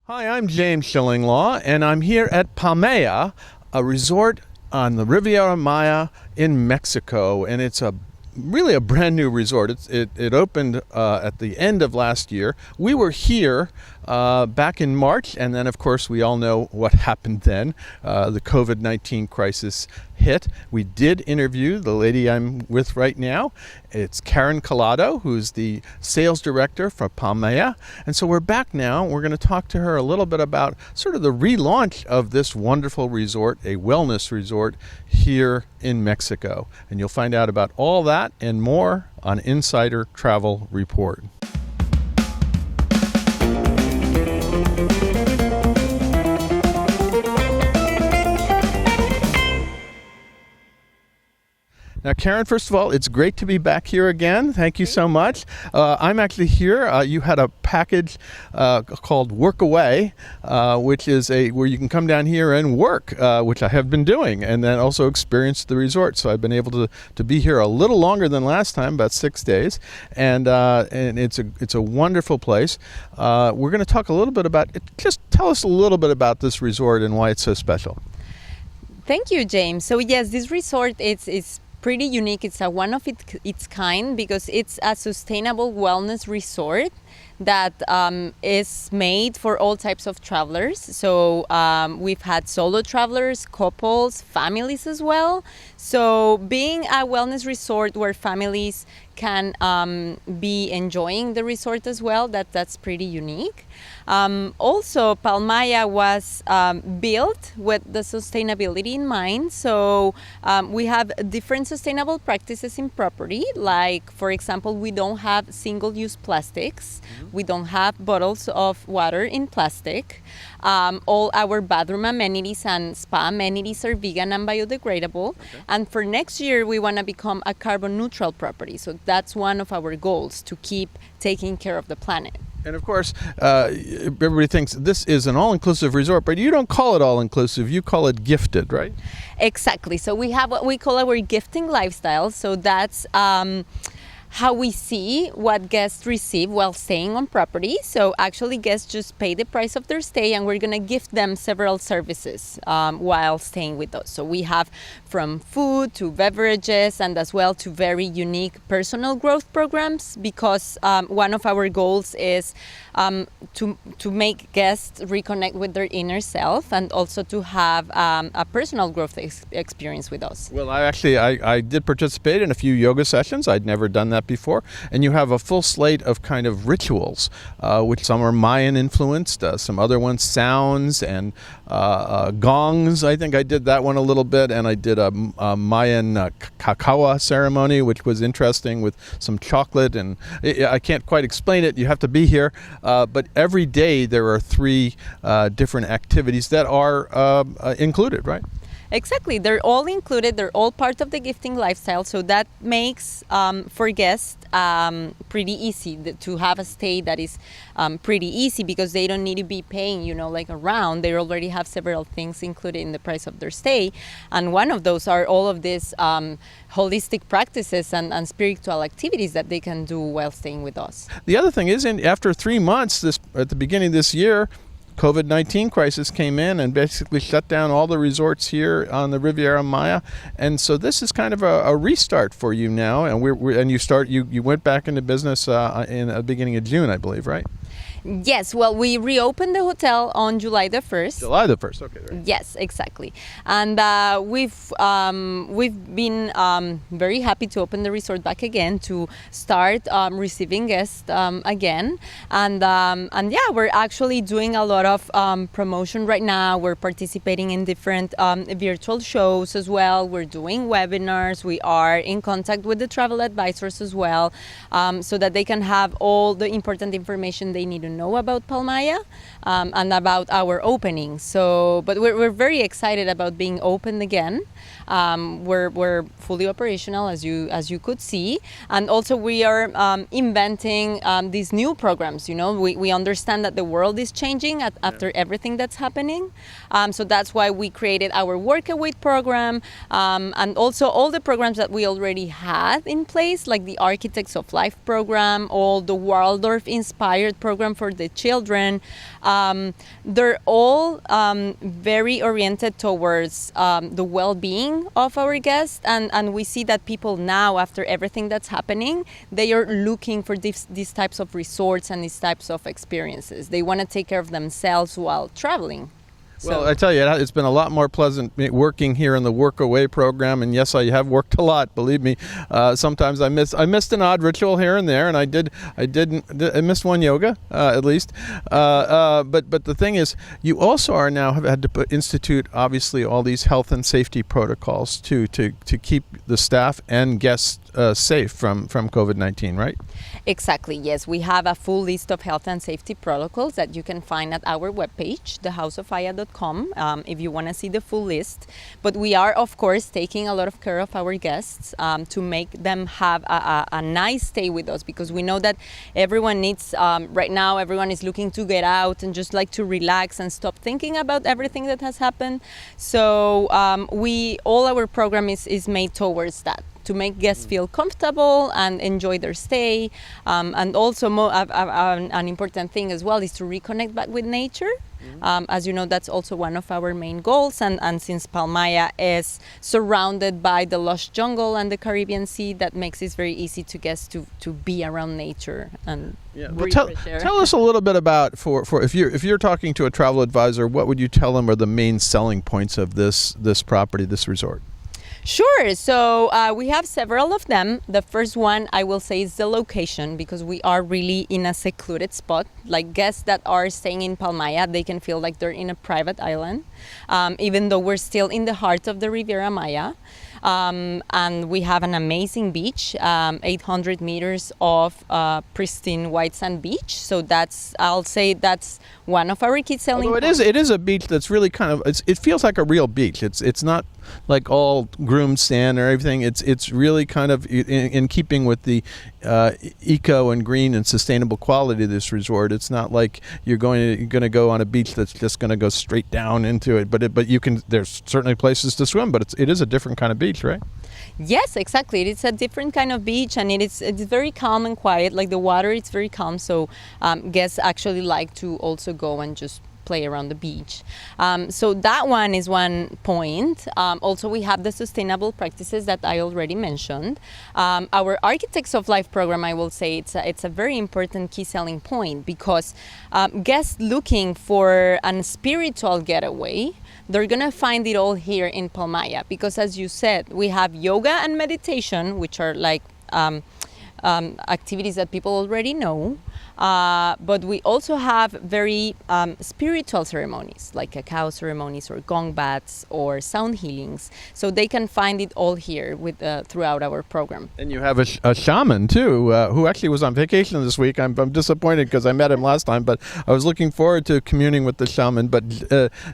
Hi, I'm James Schillinglaw, and I'm here at Palmaia, a resort on the Riviera Maya in Mexico, and it's really a brand new resort. It opened at the end of last year. We were here back in March, and then of course we all know what happened then. The COVID-19 crisis hit. We did interview the lady I'm with right now. It's Karen Collado, who's the sales director for Palmaia. And so we're back now. We're going to talk to her a little bit about sort of the relaunch of this wonderful resort, a wellness resort here in Mexico. And you'll find out about all that and more on Insider Travel Report. Now, Karen, first of all, it's great to be back here again. Thank you so much. I'm actually here. You had a package called Work Away, which is where you can come down here and work, which I have been doing, and then also experience the resort. So I've been able to be here a little longer than last time, about 6 days, and it's a wonderful place. We're going to talk a little bit about it. Just tell us a little bit about this resort and why it's so special. Thank you, James. So yes, this resort is pretty unique. It's a one of its kind because it's a sustainable wellness resort that is made for all types of travelers. So we've had solo travelers, couples, families as well. So being a wellness resort where families can be enjoying the resort as well, that's pretty unique. Also, Palmaia was built with the sustainability in mind. So we have different sustainable practices in property. Like, for example, we don't have single-use plastics. We don't have bottles of water in plastic. All our bathroom amenities and spa amenities are vegan and biodegradable. Okay. And for next year, we want to become a carbon neutral property. So that's one of our goals, to keep taking care of the planet. And of course, everybody thinks this is an all-inclusive resort, but you don't call it all-inclusive. You call it gifted, right? Exactly. So we have what we call our gifting lifestyle. So that's how we see what guests receive while staying on property. So actually guests just pay the price of their stay, and we're going to gift them several services while staying with us. So we have from food to beverages, and as well to very unique personal growth programs, because one of our goals is to make guests reconnect with their inner self, and also to have a personal growth experience with us. Well, I did participate in a few yoga sessions. I'd never done that before. And you have a full slate of kind of rituals, which some are Mayan influenced, some other ones sounds and gongs. I think I did that one a little bit, and I did a Mayan cacao ceremony, which was interesting, with some chocolate, and I can't quite explain it. You have to be here. But every day there are 3 different activities that are included, right? Exactly. They're all included. They're all part of the gifting lifestyle. So that makes, for guests, pretty easy to have a stay that is pretty easy, because they don't need to be paying, like around. They already have several things included in the price of their stay. And one of those are all of these holistic practices and spiritual activities that they can do while staying with us. The other thing is, after 3 months, at the beginning of this year, COVID-19 crisis came in and basically shut down all the resorts here on the Riviera Maya, and so this is kind of a restart for you now. And you went back into business in the beginning of June, I believe, right? Yes, well, we reopened the hotel on July the 1st. July the 1st, okay. Right. Yes, exactly. And we've been very happy to open the resort back again, to start receiving guests again. And yeah, we're actually doing a lot of promotion right now. We're participating in different virtual shows as well. We're doing webinars. We are in contact with the travel advisors as well, so that they can have all the important information they need to know about Palmaia and about our opening. But we're very excited about being open again. We're fully operational, as you could see, and also we are inventing these new programs. We understand that the world is changing after everything that's happening, so that's why we created our Workaway program, and also all the programs that we already had in place, like the Architects of Life program, all the Waldorf inspired program for the children. They're all very oriented towards the well-being of our guests, and we see that people now, after everything that's happening, they are looking for these types of resorts and these types of experiences. They want to take care of themselves while traveling. Well, I tell you, it's been a lot more pleasant working here in the Work Away program, and yes, I have worked a lot. Believe me. Sometimes I missed an odd ritual here and there, and I missed one yoga at least. But the thing is, you also have had to institute obviously all these health and safety protocols to keep the staff and guests safe from COVID-19, right? Exactly, yes. We have a full list of health and safety protocols that you can find at our webpage, thehouseofaya.com, if you want to see the full list. But we are, of course, taking a lot of care of our guests to make them have a nice stay with us, because we know that everyone needs, right now, everyone is looking to get out and just like to relax and stop thinking about everything that has happened. So all our program is made towards that, to make guests feel comfortable and enjoy their stay. And also an important thing as well is to reconnect back with nature. As you know, that's also one of our main goals. And since Palmaia is surrounded by the lush jungle and the Caribbean Sea, that makes it very easy to guests to be around nature and breathe fresh air. Tell us a little bit about, for if you're talking to a travel advisor, what would you tell them are the main selling points of this property, this resort? Sure. So we have several of them. The first one I will say is the location, because we are really in a secluded spot. Like guests that are staying in Palmaia, they can feel like they're in a private island, even though we're still in the heart of the Riviera Maya. And we have an amazing beach, 800 meters of pristine white sand beach. So I'll say that's one of our key selling points. It is a beach that's really kind of, it feels like a real beach. It's not like all groomed sand or everything. It's really kind of in keeping with the eco and green and sustainable quality of this resort. It's not like you're going to go on a beach that's just going to go straight down into it. But you can. There's certainly places to swim, but it is a different kind of beach, right? Yes, exactly. It's a different kind of beach, and it's very calm and quiet. Like the water, it's very calm. So guests actually like to also go and just play around the beach. So that one is one point. Also, we have the sustainable practices that I already mentioned. Our Architects of Life program, I will say, it's a very important key selling point, because guests looking for a spiritual getaway, they're going to find it all here in Palmaia, because as you said, we have yoga and meditation, which are like activities that people already know. But we also have very spiritual ceremonies, like cacao ceremonies or gong baths or sound healings. So they can find it all here throughout our program. And you have a shaman too, who actually was on vacation this week. I'm disappointed because I met him last time, but I was looking forward to communing with the shaman. But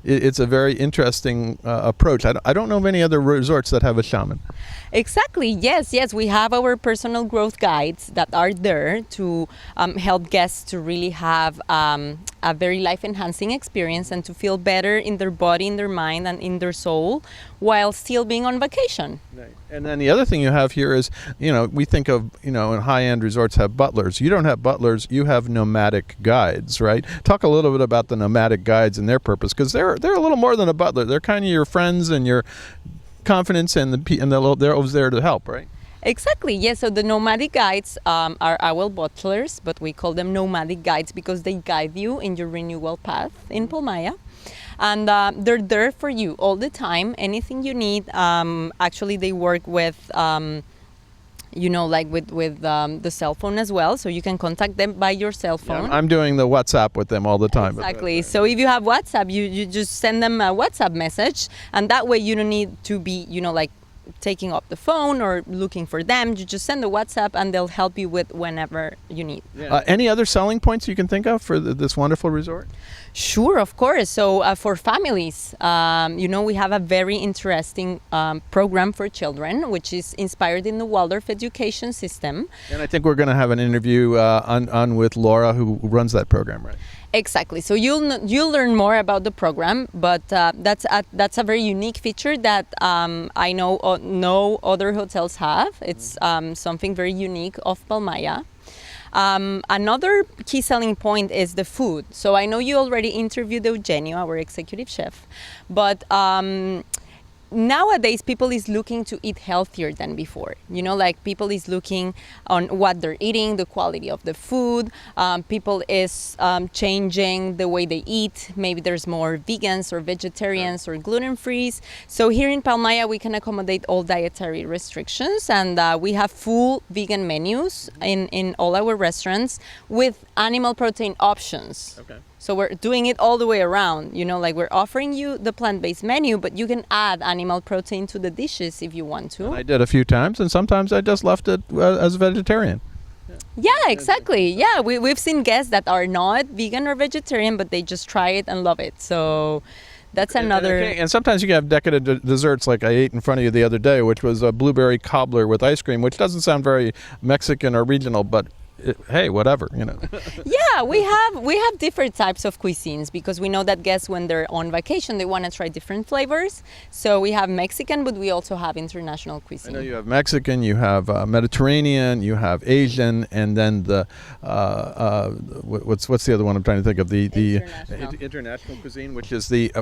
it's a very interesting approach. I don't know of any other resorts that have a shaman. Exactly. Yes. We have our personal growth guides that are there to help guests to really have a very life-enhancing experience and to feel better in their body, in their mind, and in their soul, while still being on vacation. Right. And then the other thing you have here is, we think of, in high-end resorts have butlers. You don't have butlers. You have nomadic guides, right? Talk a little bit about the nomadic guides and their purpose, because they're a little more than a butler. They're kind of your friends and your confidence, and they're always there to help, right? Exactly, yes. So the Nomadic Guides are our butlers, but we call them Nomadic Guides because they guide you in your renewal path in Palmaia. And they're there for you all the time, anything you need. Actually, they work with, the cell phone as well. So you can contact them by your cell phone. Yeah, I'm doing the WhatsApp with them all the time. Exactly. So if you have WhatsApp, you just send them a WhatsApp message. And that way you don't need to be, taking up the phone or looking for them. You just send the WhatsApp and they'll help you with whenever you need. Yeah. Any other selling points you can think of for this wonderful resort? Sure, of course. So for families, we have a very interesting program for children, which is inspired in the Waldorf education system. And I think we're going to have an interview on with Laura, who runs that program, right? Exactly. So you'll learn more about the program, but that's a very unique feature that I know no other hotels have. It's something very unique of Palmaia. Another key selling point is the food. So I know you already interviewed Eugenio, our executive chef, but nowadays people is looking to eat healthier than before. Like people is looking on what they're eating, the quality of the food. People is changing the way they eat. Maybe there's more vegans or vegetarians or gluten-free. So here in Palmaia we can accommodate all dietary restrictions, and we have full vegan menus in all our restaurants with animal protein options. Okay. So we're doing it all the way around, like we're offering you the plant-based menu, but you can add animal protein to the dishes if you want to. And I did a few times, and sometimes I just left it as a vegetarian. Yeah, exactly. Yeah, we've seen guests that are not vegan or vegetarian, but they just try it and love it. So that's another. And sometimes you can have decadent desserts like I ate in front of you the other day, which was a blueberry cobbler with ice cream, which doesn't sound very Mexican or regional, but hey, whatever. Yeah, we have different types of cuisines because we know that guests, when they're on vacation, they want to try different flavors. So we have Mexican, but we also have international cuisine. I know you have Mexican, you have Mediterranean, you have Asian, and then the what's the other one I'm trying to think of? The international cuisine, which is the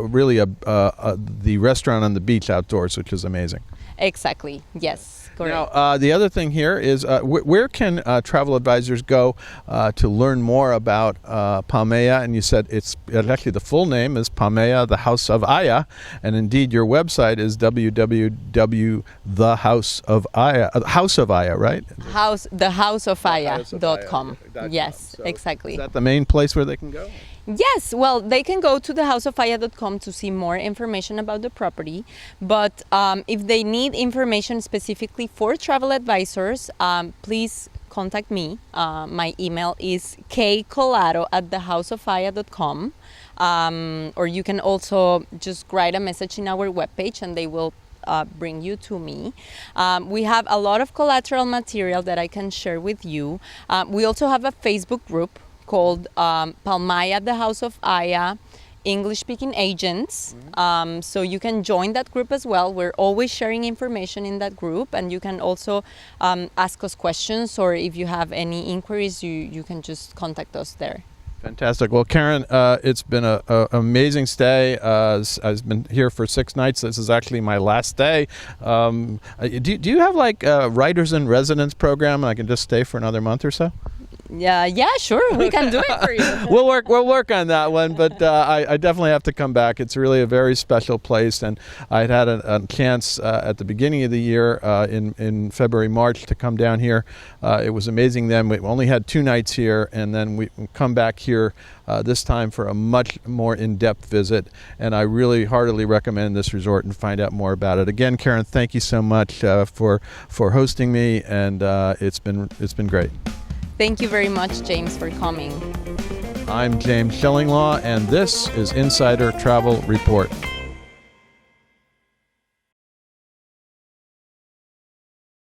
the restaurant on the beach outdoors, which is amazing. Exactly. Yes. Correct. Now, the other thing here is where can travel advisors go to learn more about Palmaia? And you said it's actually the full name is Palmaia, the House of Aya, and indeed your website is www.thehouseofaya, right? thehouseofaya.com. Yes, So exactly. Is that the main place where they can go? Yes, well, they can go to thehouseofaya.com to see more information about the property. But if they need information specifically for travel advisors, please contact me. My email is kcolado@thehouseofaya.com. Or you can also just write a message in our webpage and they will bring you to me. We have a lot of collateral material that I can share with you. We also have a Facebook group called Palmaia, the House of Aya, English-speaking agents. So you can join that group as well. We're always sharing information in that group, and you can also ask us questions, or if you have any inquiries, you can just contact us there. Fantastic. Well, Karen, it's been an amazing stay. I've been here for 6 nights. This is actually my last day. Do you have like a writers in residence program, and I can just stay for another month or so? Yeah, sure. We can do it for you. We'll work on that one, but I definitely have to come back. It's really a very special place, and I'd had a chance at the beginning of the year in February, March to come down here. It was amazing then. We only had 2 nights here, and then we come back here this time for a much more in-depth visit, and I really heartily recommend this resort and find out more about it. Again, Karen, thank you so much for hosting me, and it's been great. Thank you very much, James, for coming. I'm James Shillinglaw, and this is Insider Travel Report.